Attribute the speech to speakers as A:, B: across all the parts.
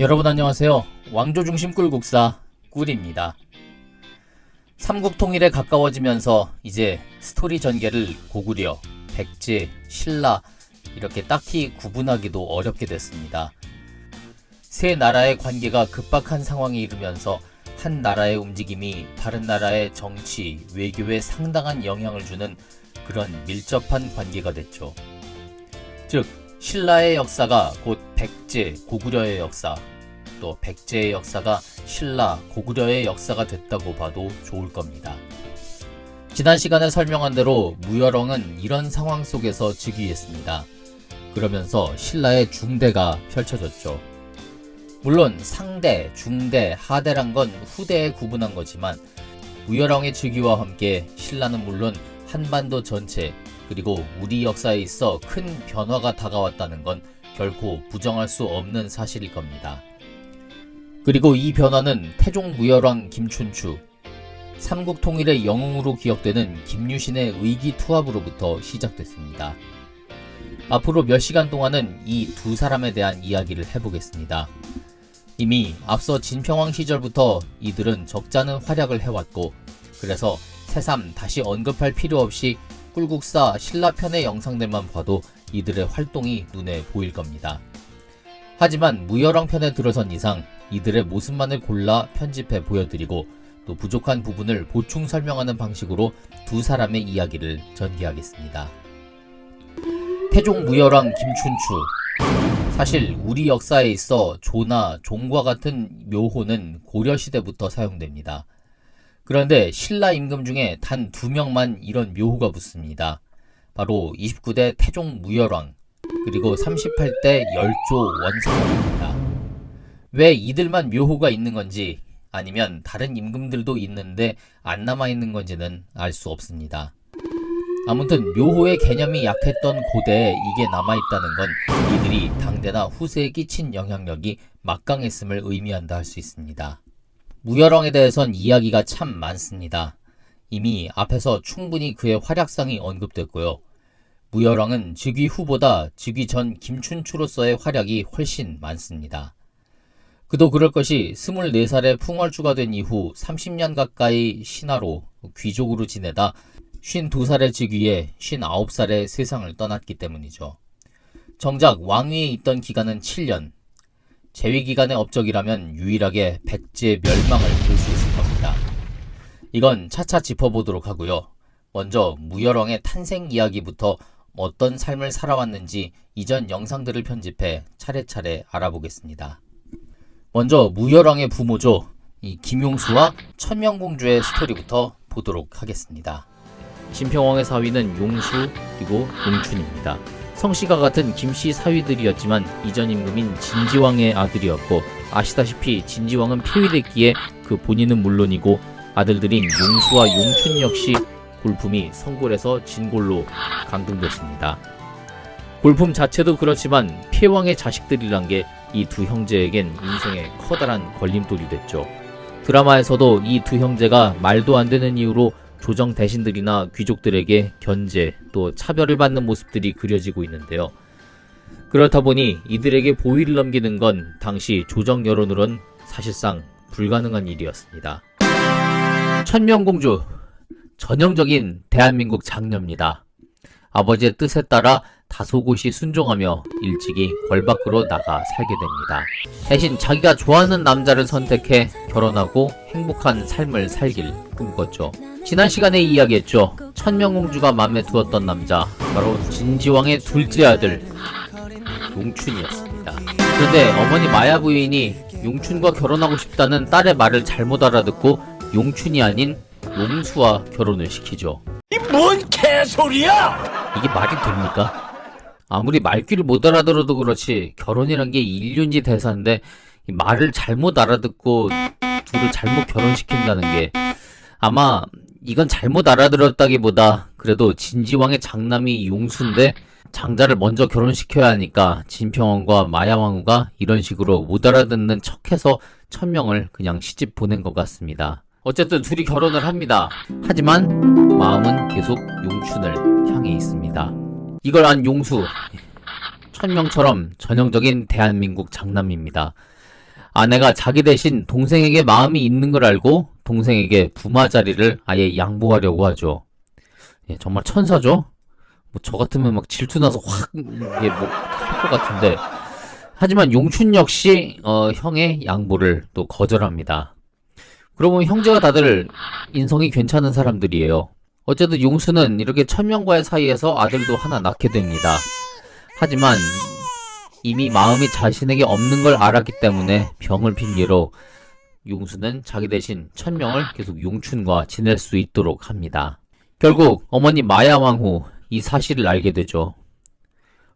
A: 여러분 안녕하세요. 왕조중심 꿀국사 꿀입니다. 삼국통일에 가까워지면서 이제 스토리 전개를 고구려, 백제, 신라 이렇게 딱히 구분하기도 어렵게 됐습니다. 세 나라의 관계가 급박한 상황에 이르면서 한 나라의 움직임이 다른 나라의 정치, 외교에 상당한 영향을 주는 그런 밀접한 관계가 됐죠. 즉 신라의 역사가 곧 백제, 고구려의 역사, 또 백제의 역사가 신라, 고구려의 역사가 됐다고 봐도 좋을 겁니다. 지난 시간에 설명한 대로 무열왕은 이런 상황 속에서 즉위했습니다. 그러면서 신라의 중대가 펼쳐졌죠. 물론 상대, 중대, 하대란 건 후대에 구분한 거지만 무열왕의 즉위와 함께 신라는 물론 한반도 전체 그리고 우리 역사에 있어 큰 변화가 다가왔다는 건 결코 부정할 수 없는 사실일 겁니다. 그리고 이 변화는 태종 무열왕 김춘추, 삼국통일의 영웅으로 기억되는 김유신의 의기투합으로부터 시작됐습니다. 앞으로 몇 시간 동안은 이 두 사람에 대한 이야기를 해보겠습니다. 이미 앞서 진평왕 시절부터 이들은 적잖은 활약을 해왔고 그래서 새삼 다시 언급할 필요 없이 꿀국사 신라편의 영상들만 봐도 이들의 활동이 눈에 보일 겁니다. 하지만 무열왕 편에 들어선 이상 이들의 모습만을 골라 편집해 보여드리고 또 부족한 부분을 보충 설명하는 방식으로 두 사람의 이야기를 전개하겠습니다. 태종 무열왕 김춘추. 사실 우리 역사에 있어 조나 종과 같은 묘호는 고려시대부터 사용됩니다. 그런데 신라 임금 중에 단 2명만 이런 묘호가 붙습니다. 바로 29대 태종 무열왕 그리고 38대 열조 원상왕입니다. 왜 이들만 묘호가 있는 건지 아니면 다른 임금들도 있는데 안 남아있는 건지는 알 수 없습니다. 아무튼 묘호의 개념이 약했던 고대에 이게 남아있다는 건 이들이 당대나 후세에 끼친 영향력이 막강했음을 의미한다 할 수 있습니다. 무열왕에 대해선 이야기가 참 많습니다. 이미 앞에서 충분히 그의 활약상이 언급됐고요. 무열왕은 즉위 후보다 즉위 전 김춘추로서의 활약이 훨씬 많습니다. 그도 그럴 것이 24살에 풍월주가 된 이후 30년 가까이 신하로 귀족으로 지내다 52살의 즉위에 59살에 세상을 떠났기 때문이죠. 정작 왕위에 있던 기간은 7년, 재위기간의 업적이라면 유일하게 백제 멸망을 볼 수 있을 겁니다. 이건 차차 짚어보도록 하고요. 먼저 무열왕의 탄생 이야기부터 어떤 삶을 살아왔는지 이전 영상들을 편집해 차례차례 알아보겠습니다. 먼저 무열왕의 부모죠. 이 김용수와 천명공주의 스토리부터 보도록 하겠습니다. 진평왕의 사위는 용수 그리고 용춘입니다. 성씨가 같은 김씨 사위들이었지만 이전 임금인 진지왕의 아들이었고 아시다시피 진지왕은 폐위됐기에 그 본인은 물론이고 아들들인 용수와 용춘 역시 골품이 성골에서 진골로 강등됐습니다. 골품 자체도 그렇지만 폐왕의 자식들이란 게 이 두 형제에겐 인생의 커다란 걸림돌이 됐죠. 드라마에서도 이 두 형제가 말도 안 되는 이유로 조정 대신들이나 귀족들에게 견제 또 차별을 받는 모습들이 그려지고 있는데요. 그렇다 보니 이들에게 보위를 넘기는 건 당시 조정 여론으론 사실상 불가능한 일이었습니다. 천명공주, 전형적인 대한민국 장녀입니다. 아버지의 뜻에 따라 다소곳이 순종하며 일찍이 궐 밖으로 나가 살게 됩니다. 대신 자기가 좋아하는 남자를 선택해 결혼하고 행복한 삶을 살길 꿈꿨죠. 지난 시간에 이야기했죠. 천명공주가 마음에 두었던 남자 바로 진지왕의 둘째 아들 용춘이었습니다. 그런데 어머니 마야 부인이 용춘과 결혼하고 싶다는 딸의 말을 잘못 알아듣고 용춘이 아닌 용수와 결혼을 시키죠.
B: 이 뭔 개소리야!
A: 이게 말이 됩니까? 아무리 말귀를 못 알아들어도 그렇지 결혼이란 게 인륜지 대사인데 말을 잘못 알아듣고 둘을 잘못 결혼시킨다는 게 아마 이건 잘못 알아들었다기보다 그래도 진지왕의 장남이 용수인데 장자를 먼저 결혼시켜야 하니까 진평왕과 마야왕후가 이런 식으로 못 알아듣는 척해서 천명을 그냥 시집 보낸 것 같습니다. 어쨌든 둘이 결혼을 합니다. 하지만 마음은 계속 용춘을 향해 있습니다. 이걸 안 용수, 천명처럼 전형적인 대한민국 장남입니다. 아내가 자기 대신 동생에게 마음이 있는 걸 알고 동생에게 부마 자리를 아예 양보하려고 하죠. 예, 정말 천사죠? 뭐 저 같으면 막 질투나서 확, 예, 뭐, 할 것 같은데. 하지만 용춘 역시, 형의 양보를 또 거절합니다. 그러면 형제가 다들 인성이 괜찮은 사람들이에요. 어쨌든 용수는 이렇게 천명과의 사이에서 아들도 하나 낳게 됩니다. 하지만 이미 마음이 자신에게 없는 걸 알았기 때문에 병을 핑계로 용수는 자기 대신 천명을 계속 용춘과 지낼 수 있도록 합니다. 결국 어머니 마야왕후 이 사실을 알게 되죠.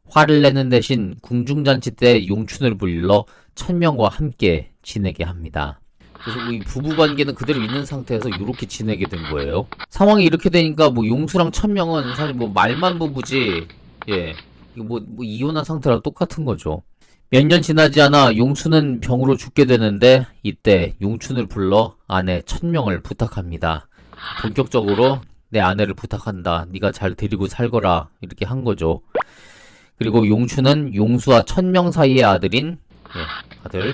A: 화를 내는 대신 궁중잔치 때 용춘을 불러 천명과 함께 지내게 합니다. 그래서 이 부부관계는 그대로 있는 상태에서 이렇게 지내게 된 거예요. 상황이 이렇게 되니까 뭐 용수랑 천명은 사실 뭐 말만 부부지, 예, 이거 뭐 이혼한 상태랑 똑같은 거죠. 몇 년 지나지 않아 용수는 병으로 죽게 되는데 이때 용춘을 불러 아내 천명을 부탁합니다. 본격적으로 내 아내를 부탁한다. 네가 잘 데리고 살거라. 이렇게 한 거죠. 그리고 용춘은 용수와 천명 사이의 아들인, 예, 아들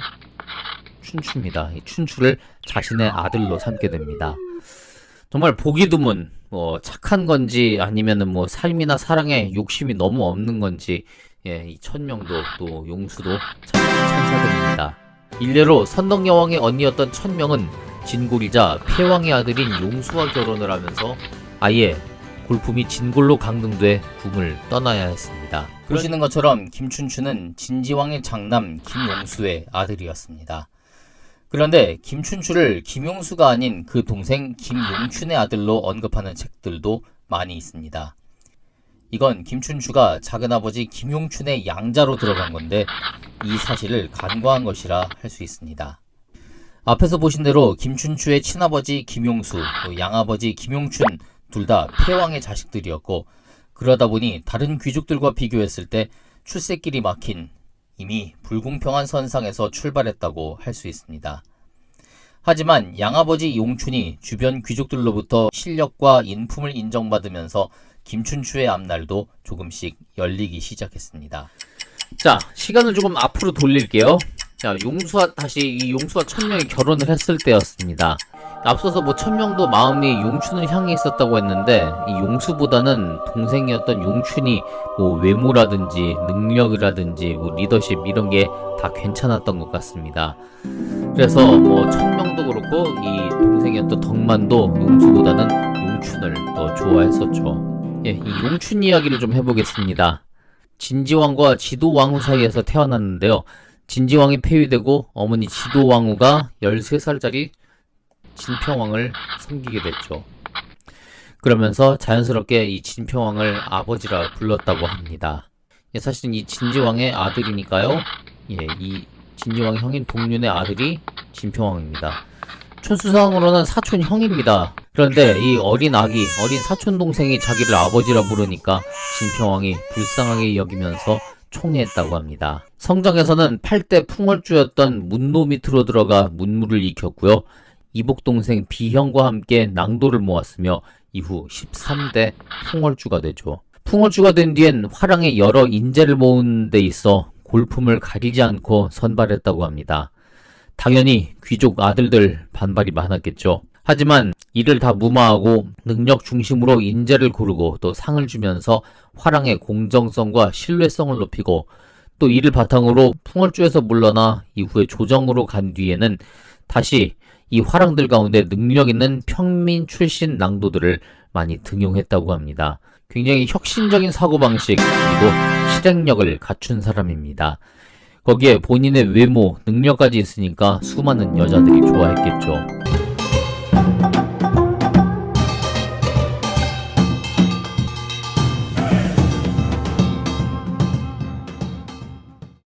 A: 춘추입니다. 이 춘추를 자신의 아들로 삼게 됩니다. 정말 보기 드문 착한 건지 아니면은 뭐 삶이나 사랑에 욕심이 너무 없는 건지, 예, 이 천명도 또 용수도 참 천사들입니다. 일례로 선덕여왕의 언니였던 천명은 진골이자 폐왕의 아들인 용수와 결혼을 하면서 아예 골품이 진골로 강등돼 궁을 떠나야 했습니다. 보시는 것처럼 김춘추는 진지왕의 장남 김용수의 아들이었습니다. 그런데 김춘추를 김용수가 아닌 그 동생 김용춘의 아들로 언급하는 책들도 많이 있습니다. 이건 김춘추가 작은아버지 김용춘의 양자로 들어간 건데 이 사실을 간과한 것이라 할 수 있습니다. 앞에서 보신 대로 김춘추의 친아버지 김용수, 양아버지 김용춘 둘 다 폐왕의 자식들이었고, 그러다 보니 다른 귀족들과 비교했을 때 출세길이 막힌 이미 불공평한 선상에서 출발했다고 할 수 있습니다. 하지만 양아버지 용춘이 주변 귀족들로부터 실력과 인품을 인정받으면서 김춘추의 앞날도 조금씩 열리기 시작했습니다. 자, 시간을 조금 앞으로 돌릴게요. 자, 이 용수와 천명이 결혼을 했을 때였습니다. 앞서서 뭐 천명도 마음이 용춘을 향해 있었다고 했는데 이 용수보다는 동생이었던 용춘이 뭐 외모라든지 능력이라든지 뭐 리더십 이런 게 다 괜찮았던 것 같습니다. 그래서 뭐 천명도 그렇고 이 동생이었던 덕만도 용수보다는 용춘을 더 좋아했었죠. 예, 이 용춘 이야기를 좀 해보겠습니다. 진지왕과 지도왕후 사이에서 태어났는데요. 진지왕이 폐위되고 어머니 지도왕후가 13살짜리 진평왕을 섬기게 됐죠. 그러면서 자연스럽게 이 진평왕을 아버지라 불렀다고 합니다. 예, 사실은 이 진지왕의 아들이니까요. 예, 이 진지왕의 형인 동륜의 아들이 진평왕입니다. 촌수상으로는 사촌 형입니다. 그런데 이 어린 사촌 동생이 자기를 아버지라 부르니까 진평왕이 불쌍하게 여기면서 총애했다고 합니다. 성장에서는 8대 풍월주였던 문노 밑으로 들어가 문무를 익혔고요. 이복동생 비형과 함께 낭도를 모았으며 이후 13대 풍월주가 되죠. 풍월주가 된 뒤엔 화랑의 여러 인재를 모으는 데 있어 골품을 가리지 않고 선발했다고 합니다. 당연히 귀족 아들들 반발이 많았겠죠. 하지만 이를 다 무마하고 능력 중심으로 인재를 고르고 또 상을 주면서 화랑의 공정성과 신뢰성을 높이고 또 이를 바탕으로 풍월주에서 물러나 이후에 조정으로 간 뒤에는 다시 이 화랑들 가운데 능력 있는 평민 출신 낭도들을 많이 등용했다고 합니다. 굉장히 혁신적인 사고방식 그리고 실행력을 갖춘 사람입니다. 거기에 본인의 외모, 능력까지 있으니까 수많은 여자들이 좋아했겠죠.